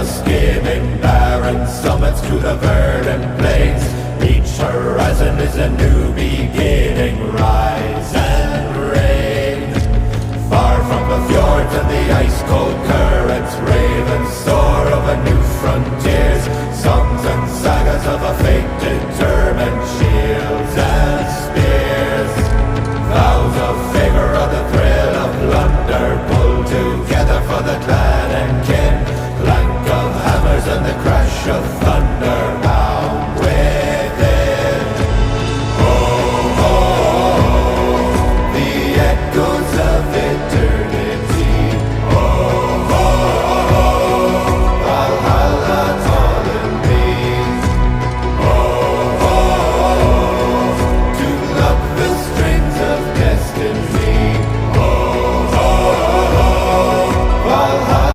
skimming barren summits to the verdant plains. Each horizon is a new beginning.